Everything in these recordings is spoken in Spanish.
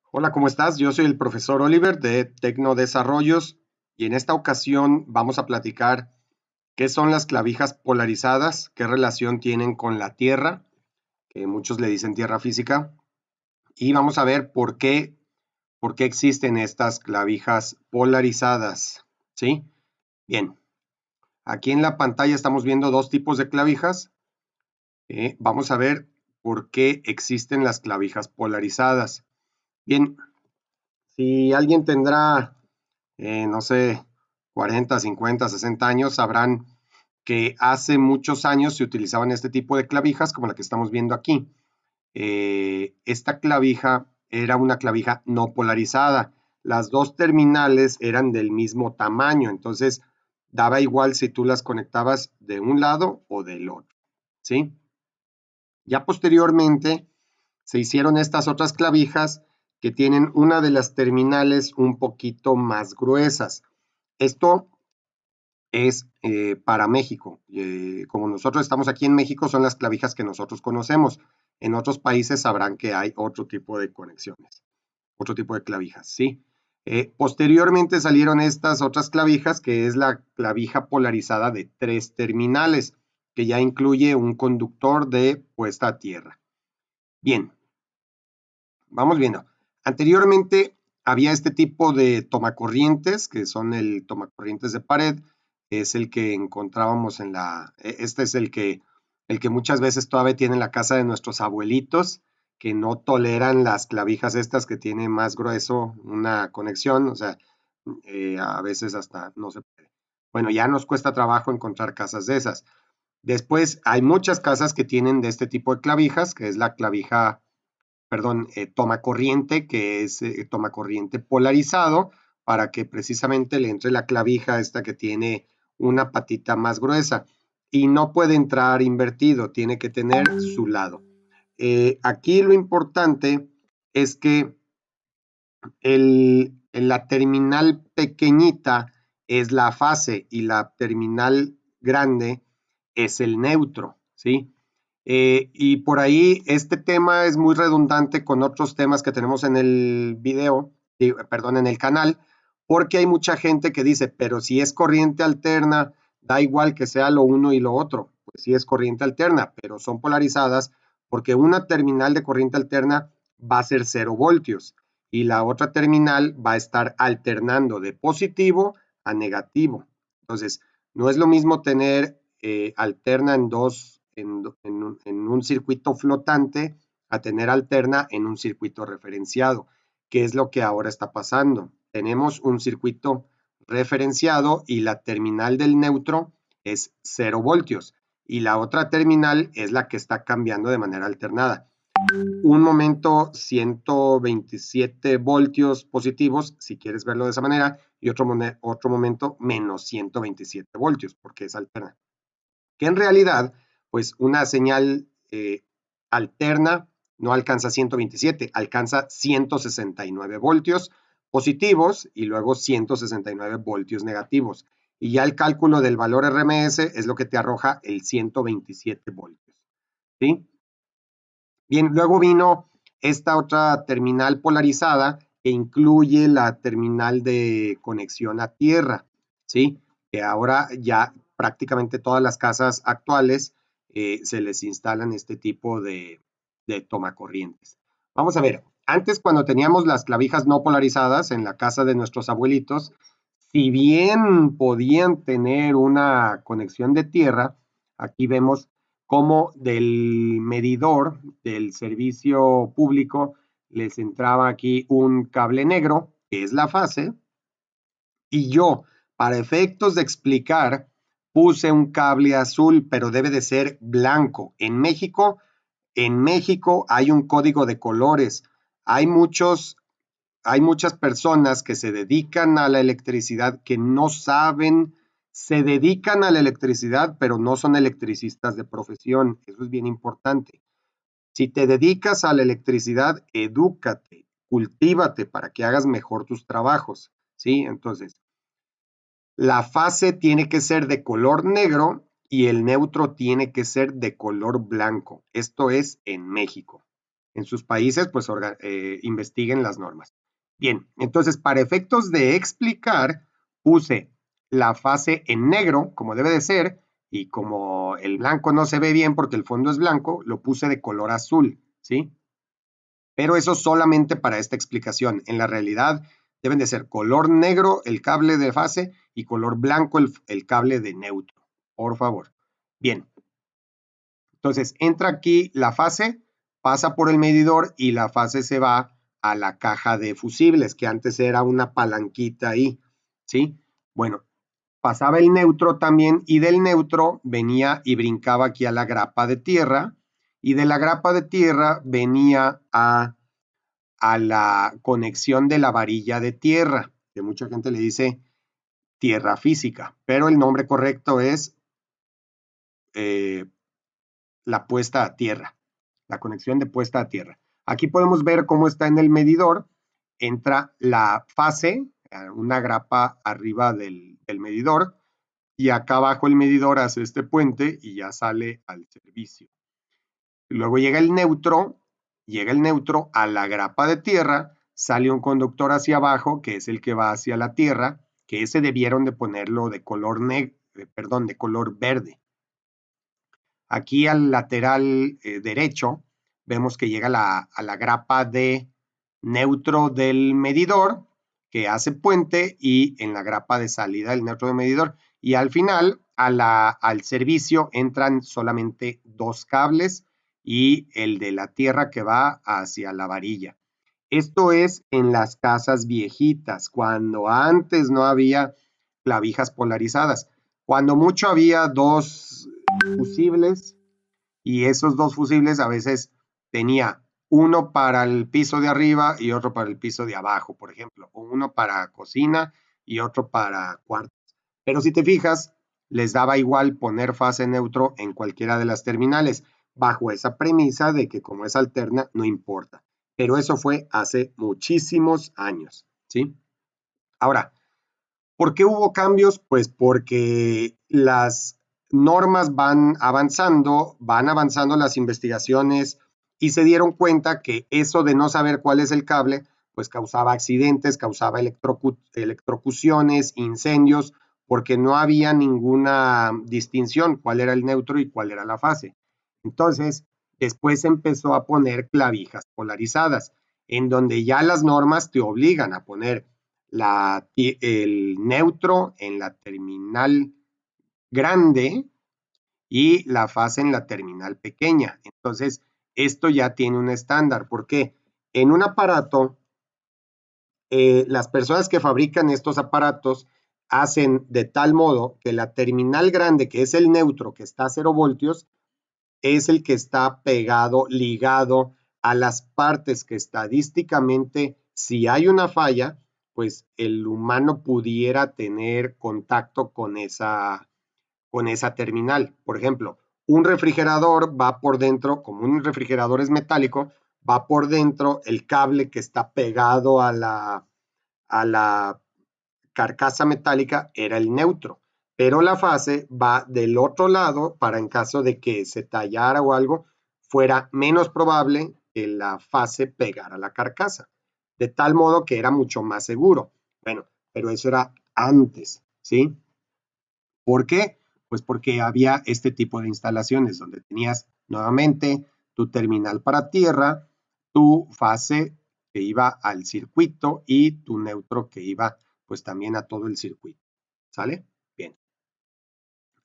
Hola, ¿cómo estás? Yo soy el profesor Oliver de Tecnodesarrollos y en esta ocasión vamos a platicar qué son las clavijas polarizadas, qué relación tienen con la Tierra, que muchos le dicen Tierra física, y vamos a ver por qué existen estas clavijas polarizadas, ¿sí? Bien, aquí en la pantalla estamos viendo dos tipos de clavijas. Vamos a ver por qué existen las clavijas polarizadas. Bien, si alguien tendrá no sé, 40, 50, 60 años, sabrán que hace muchos años se utilizaban este tipo de clavijas como la que estamos viendo aquí. Esta clavija era una clavija no polarizada. Las dos terminales eran del mismo tamaño, entonces daba igual si tú las conectabas de un lado o del otro, ¿sí? Ya posteriormente se hicieron estas otras clavijas que tienen una de las terminales un poquito más gruesas. Esto es para México. Como nosotros estamos aquí en México, son las clavijas que nosotros conocemos. En otros países sabrán que hay otro tipo de conexiones, otro tipo de clavijas, ¿sí? Posteriormente salieron estas otras clavijas, que es la clavija polarizada de 3 terminales, que ya incluye un conductor de puesta a tierra. Bien, vamos viendo. Anteriormente había este tipo de tomacorrientes, que son el tomacorrientes de pared, que es el que encontrábamos este es el que muchas veces todavía tiene en la casa de nuestros abuelitos, que no toleran las clavijas estas que tienen más grueso una conexión, o sea, a veces hasta no se puede. Bueno, ya nos cuesta trabajo encontrar casas de esas. Después hay muchas casas que tienen de este tipo de clavijas, que es la clavija toma corriente, que es toma corriente polarizado, para que precisamente le entre la clavija esta que tiene una patita más gruesa. Y no puede entrar invertido, tiene que tener su lado. Aquí lo importante es que la terminal pequeñita es la fase y la terminal grande es el neutro, ¿sí? Y por ahí este tema es muy redundante con otros temas que tenemos en el video, perdón, en el canal, porque hay mucha gente que dice, pero si es corriente alterna, da igual que sea lo uno y lo otro. Pues sí es corriente alterna, pero son polarizadas porque una terminal de corriente alterna va a ser 0 voltios y la otra terminal va a estar alternando de positivo a negativo. Entonces, no es lo mismo tener alterna en un circuito flotante a tener alterna en un circuito referenciado, que es lo que ahora está pasando. Tenemos un circuito referenciado y la terminal del neutro es 0 voltios y la otra terminal es la que está cambiando de manera alternada. Un momento 127 voltios positivos, si quieres verlo de esa manera, y otro momento menos 127 voltios, porque es alterna. Que en realidad, pues una señal alterna no alcanza 127, alcanza 169 voltios positivos y luego 169 voltios negativos. Y ya el cálculo del valor RMS es lo que te arroja el 127 voltios. ¿Sí? Bien, luego vino esta otra terminal polarizada que incluye la terminal de conexión a tierra, ¿sí? Que ahora ya prácticamente todas las casas actuales se les instalan este tipo de tomacorrientes. Vamos a ver, antes cuando teníamos las clavijas no polarizadas en la casa de nuestros abuelitos, si bien podían tener una conexión de tierra, aquí vemos cómo del medidor del servicio público les entraba aquí un cable negro, que es la fase, y yo, para efectos de explicar, puse un cable azul, pero debe de ser blanco. En México hay un código de colores. Hay muchas personas que se dedican a la electricidad que no saben, se dedican a la electricidad, pero no son electricistas de profesión. Eso es bien importante. Si te dedicas a la electricidad, edúcate, cultívate para que hagas mejor tus trabajos, ¿sí? Entonces, la fase tiene que ser de color negro y el neutro tiene que ser de color blanco. Esto es en México. en sus países, pues investiguen las normas. Bien, entonces para efectos de explicar, puse la fase en negro, como debe de ser, y como el blanco no se ve bien porque el fondo es blanco, lo puse de color azul, ¿sí? Pero eso solamente para esta explicación. En la realidad deben de ser color negro el cable de fase y color blanco el cable de neutro, por favor. Bien, entonces entra aquí la fase, pasa por el medidor y la fase se va a la caja de fusibles, que antes era una palanquita ahí, ¿sí? Bueno, pasaba el neutro también y del neutro venía y brincaba aquí a la grapa de tierra y de la grapa de tierra venía a la conexión de la varilla de tierra, que mucha gente le dice tierra física, pero el nombre correcto es la puesta a tierra, la conexión de puesta a tierra. Aquí podemos ver cómo está en el medidor, entra la fase, una grapa arriba del medidor, y acá abajo el medidor hace este puente y ya sale al servicio. Luego llega el neutro a la grapa de tierra, sale un conductor hacia abajo, que es el que va hacia la tierra, que ese debieron de ponerlo de color de color verde. Aquí al lateral derecho vemos que llega a la grapa de neutro del medidor, que hace puente, y en la grapa de salida del neutro del medidor. Y al final, al servicio entran solamente dos cables y el de la tierra que va hacia la varilla. Esto es en las casas viejitas, cuando antes no había clavijas polarizadas. Cuando mucho había dos fusibles y esos dos fusibles a veces tenía uno para el piso de arriba y otro para el piso de abajo, por ejemplo, o uno para cocina y otro para cuartos. Pero si te fijas, les daba igual poner fase neutro en cualquiera de las terminales, bajo esa premisa de que como es alterna, no importa. Pero eso fue hace muchísimos años, ¿sí? Ahora, ¿por qué hubo cambios? Pues porque las normas van avanzando las investigaciones y se dieron cuenta que eso de no saber cuál es el cable, pues causaba accidentes, causaba electrocuciones, incendios, porque no había ninguna distinción cuál era el neutro y cuál era la fase. Entonces, después se empezó a poner clavijas polarizadas, en donde ya las normas te obligan a poner el neutro en la terminal grande y la fase en la terminal pequeña. Entonces, esto ya tiene un estándar. ¿Por qué? En un aparato, las personas que fabrican estos aparatos hacen de tal modo que la terminal grande, que es el neutro, que está a 0 voltios, es el que está pegado, ligado a las partes que estadísticamente, si hay una falla, pues el humano pudiera tener contacto con esa terminal. Por ejemplo, un refrigerador va por dentro, como un refrigerador es metálico, va por dentro el cable que está pegado a la carcasa metálica era el neutro, pero la fase va del otro lado para en caso de que se tallara o algo, fuera menos probable que la fase pegara la carcasa, de tal modo que era mucho más seguro. Bueno, pero eso era antes, ¿sí? ¿Por qué? Pues porque había este tipo de instalaciones donde tenías nuevamente tu terminal para tierra, tu fase que iba al circuito y tu neutro que iba pues también a todo el circuito. ¿Sale? Bien.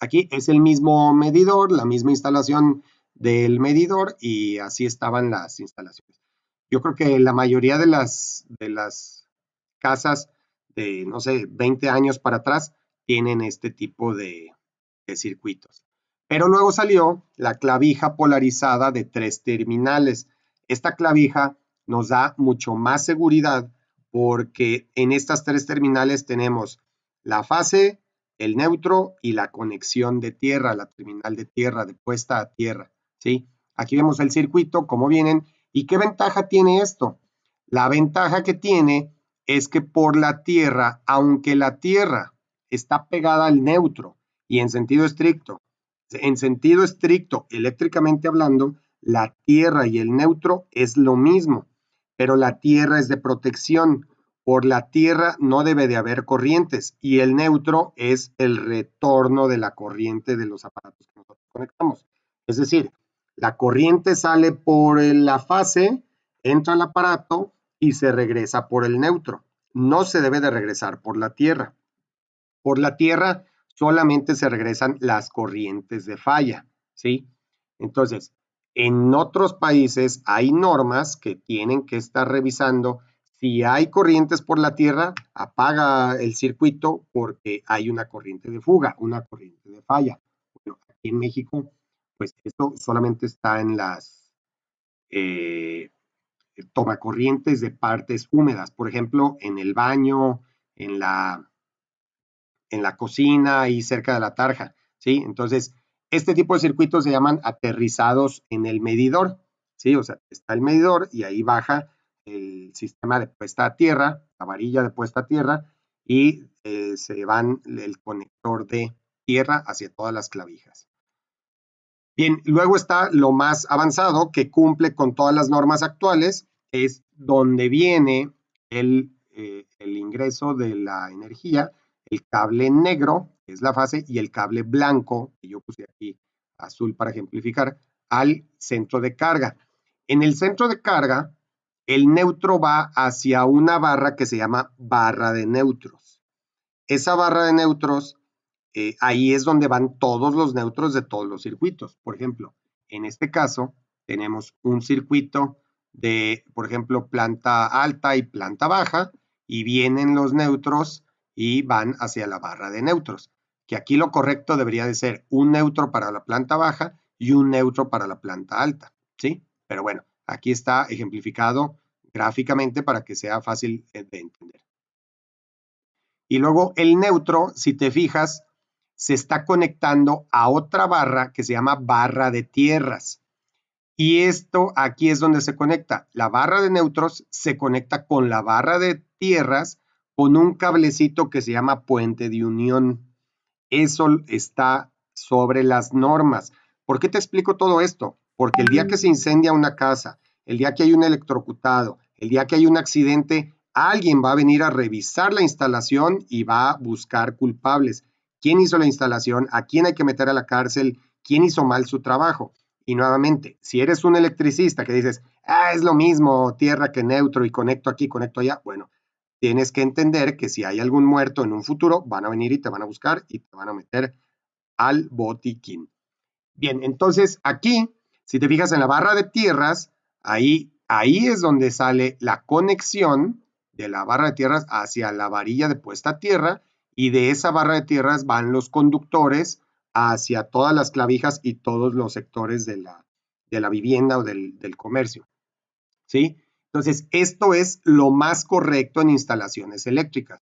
Aquí es el mismo medidor, la misma instalación del medidor y así estaban las instalaciones. Yo creo que la mayoría de las casas de, no sé, 20 años para atrás tienen este tipo de circuitos. Pero luego salió la clavija polarizada de 3 terminales. Esta clavija nos da mucho más seguridad porque en estas 3 terminales tenemos la fase, el neutro y la conexión de tierra, la terminal de tierra, de puesta a tierra, ¿sí? Aquí vemos el circuito, cómo vienen. ¿Y qué ventaja tiene esto? La ventaja que tiene es que por la tierra, aunque la tierra está pegada al neutro y en sentido estricto, eléctricamente hablando, La tierra y el neutro es lo mismo, pero la tierra es de protección. Por la tierra no debe de haber corrientes y el neutro es el retorno de la corriente de los aparatos que nosotros conectamos. Es decir, la corriente sale por la fase, entra al aparato y se regresa por el neutro. No se debe de regresar por la tierra. Por la tierra solamente se regresan las corrientes de falla, ¿sí? Entonces, en otros países hay normas que tienen que estar revisando. Si hay corrientes por la tierra, apaga el circuito porque hay una corriente de fuga, una corriente de falla. Bueno, aquí en México, pues esto solamente está en las tomacorrientes de partes húmedas, por ejemplo, en el baño, en la cocina y cerca de la tarja, ¿sí? Entonces, este tipo de circuitos se llaman aterrizados en el medidor, ¿sí? O sea, está el medidor y ahí baja el sistema de puesta a tierra, la varilla de puesta a tierra, y se van el conector de tierra hacia todas las clavijas. Bien, luego está lo más avanzado que cumple con todas las normas actuales, es donde viene el ingreso de la energía, el cable negro, que es la fase, y el cable blanco, que yo puse aquí azul para ejemplificar, al centro de carga. En el centro de carga, el neutro va hacia una barra que se llama barra de neutros. Esa barra de neutros ahí es donde van todos los neutros de todos los circuitos. Por ejemplo, en este caso tenemos un circuito de, por ejemplo, planta alta y planta baja, y vienen los neutros y van hacia la barra de neutros, que aquí lo correcto debería de ser un neutro para la planta baja y un neutro para la planta alta, ¿sí? Pero bueno, aquí está ejemplificado gráficamente para que sea fácil de entender. Y luego el neutro, si te fijas, se está conectando a otra barra que se llama barra de tierras. Y esto aquí es donde se conecta. La barra de neutros se conecta con la barra de tierras con un cablecito que se llama puente de unión. Eso está sobre las normas. ¿Por qué te explico todo esto? Porque el día que se incendia una casa, el día que hay un electrocutado, el día que hay un accidente, alguien va a venir a revisar la instalación y va a buscar culpables. ¿Quién hizo la instalación? ¿A quién hay que meter a la cárcel? ¿Quién hizo mal su trabajo? Y nuevamente, si eres un electricista que dices, es lo mismo tierra que neutro y conecto aquí, conecto allá, bueno, tienes que entender que si hay algún muerto en un futuro, van a venir y te van a buscar y te van a meter al botiquín. Bien, entonces aquí, si te fijas en la barra de tierras, ahí es donde sale la conexión de la barra de tierras hacia la varilla de puesta a tierra, y de esa barra de tierras van los conductores hacia todas las clavijas y todos los sectores de la vivienda o del comercio, ¿sí? Entonces, esto es lo más correcto en instalaciones eléctricas.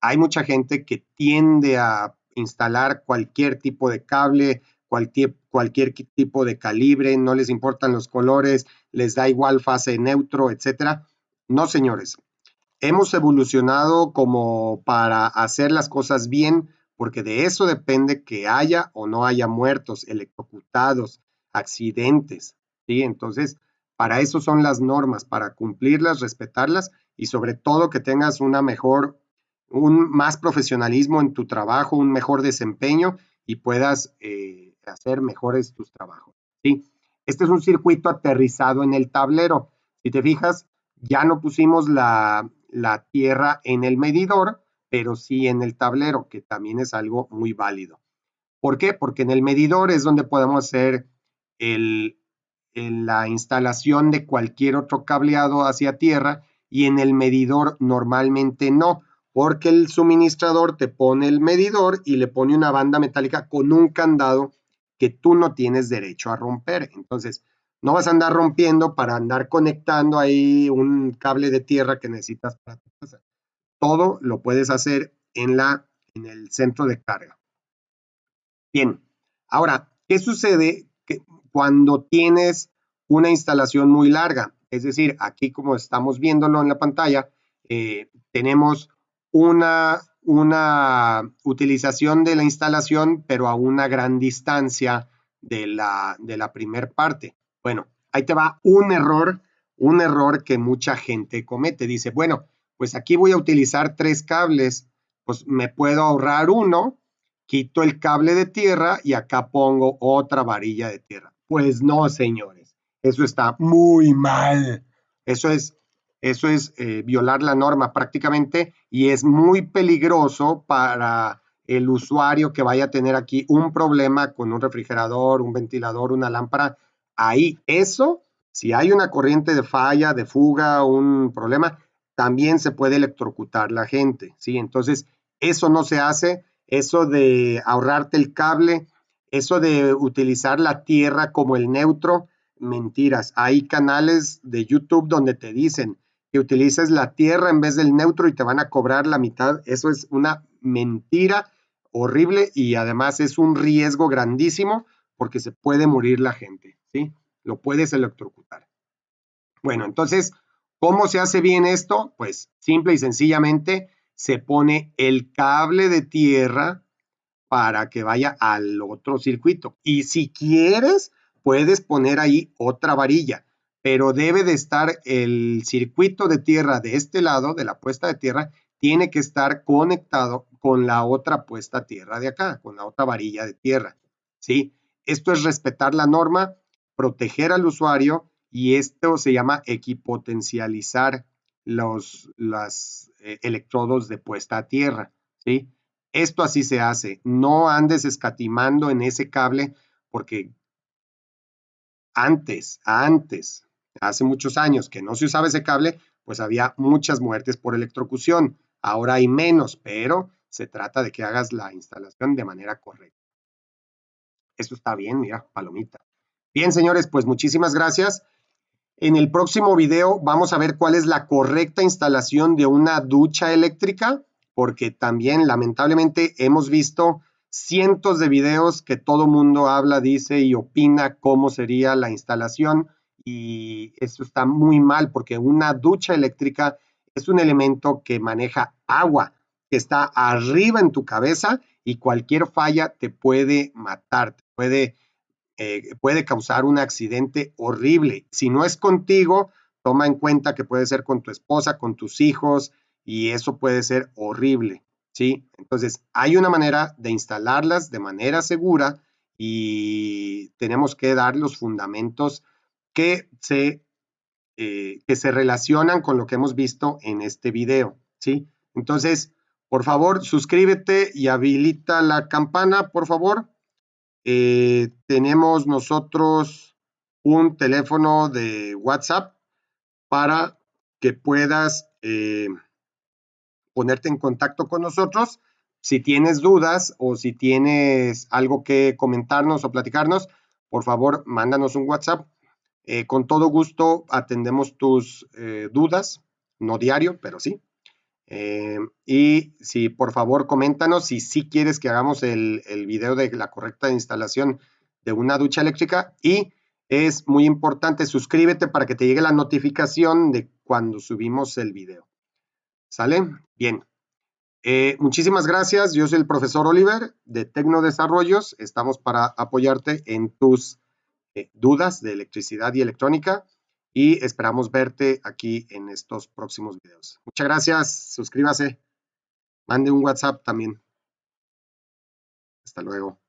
Hay mucha gente que tiende a instalar cualquier tipo de cable, cualquier tipo de calibre, no les importan los colores, les da igual fase neutro, etcétera. No, señores, hemos evolucionado como para hacer las cosas bien, porque de eso depende que haya o no haya muertos, electrocutados, accidentes, ¿sí? Entonces, para eso son las normas, para cumplirlas, respetarlas y sobre todo que tengas un más profesionalismo en tu trabajo, un mejor desempeño y puedas hacer mejores tus trabajos, ¿sí? Este es un circuito aterrizado en el tablero. Si te fijas, ya no pusimos la tierra en el medidor, pero sí en el tablero, que también es algo muy válido. ¿Por qué? Porque en el medidor es donde podemos hacer el, la instalación de cualquier otro cableado hacia tierra, y en el medidor normalmente no, porque el suministrador te pone el medidor y le pone una banda metálica con un candado que tú no tienes derecho a romper. Entonces, no vas a andar rompiendo para andar conectando ahí un cable de tierra que necesitas para tu casa. Todo lo puedes hacer en el centro de carga. Bien, ahora, ¿qué sucede cuando tienes una instalación muy larga? Es decir, aquí como estamos viéndolo en la pantalla, tenemos una utilización de la instalación, pero a una gran distancia de la primer parte. Bueno, ahí te va un error que mucha gente comete. Dice, bueno, pues aquí voy a utilizar 3 cables, pues me puedo ahorrar uno, quito el cable de tierra y acá pongo otra varilla de tierra. Pues no, señores, eso está muy mal. Eso es violar la norma prácticamente y es muy peligroso para el usuario que vaya a tener aquí un problema con un refrigerador, un ventilador, una lámpara. Ahí, eso, si hay una corriente de falla, de fuga, un problema, también se puede electrocutar la gente, ¿sí? Entonces, eso no se hace, eso de ahorrarte el cable, eso de utilizar la tierra como el neutro, mentiras. Hay canales de YouTube donde te dicen que utilices la tierra en vez del neutro y te van a cobrar la mitad. Eso es una mentira horrible y además es un riesgo grandísimo porque se puede morir la gente, ¿sí? Lo puedes electrocutar. Bueno, entonces, ¿cómo se hace bien esto? Pues simple y sencillamente se pone el cable de tierra para que vaya al otro circuito. Y si quieres, puedes poner ahí otra varilla, pero debe de estar el circuito de tierra de este lado, de la puesta de tierra, tiene que estar conectado con la otra puesta a tierra de acá, con la otra varilla de tierra, ¿sí? Esto es respetar la norma, proteger al usuario y esto se llama equipotencializar los electrodos de puesta a tierra, ¿sí? Esto así se hace. No andes escatimando en ese cable porque hace muchos años que no se usaba ese cable, pues había muchas muertes por electrocución. Ahora hay menos, pero se trata de que hagas la instalación de manera correcta. Eso está bien, mira, palomita. Bien, señores, pues muchísimas gracias. En el próximo video vamos a ver cuál es la correcta instalación de una ducha eléctrica, porque también lamentablemente hemos visto cientos de videos que todo mundo habla, dice y opina cómo sería la instalación y eso está muy mal porque una ducha eléctrica es un elemento que maneja agua, que está arriba en tu cabeza y cualquier falla te puede matar, puede causar un accidente horrible. Si no es contigo, toma en cuenta que puede ser con tu esposa, con tus hijos, y eso puede ser horrible, ¿sí? Entonces, hay una manera de instalarlas de manera segura y tenemos que dar los fundamentos que se relacionan con lo que hemos visto en este video, ¿sí? Entonces, por favor, suscríbete y habilita la campana, por favor. Tenemos nosotros un teléfono de WhatsApp para que puedas ponerte en contacto con nosotros. Si tienes dudas o si tienes algo que comentarnos o platicarnos, por favor, mándanos un WhatsApp. Con todo gusto atendemos tus dudas, no diario, pero sí. Y si por favor coméntanos si sí quieres que hagamos el video de la correcta instalación de una ducha eléctrica y es muy importante suscríbete para que te llegue la notificación de cuando subimos el video. ¿Sale? Bien. Muchísimas gracias. Yo soy el profesor Oliver de Tecnodesarrollos. Estamos para apoyarte en tus dudas de electricidad y electrónica y esperamos verte aquí en estos próximos videos. Muchas gracias. Suscríbase. Mande un WhatsApp también. Hasta luego.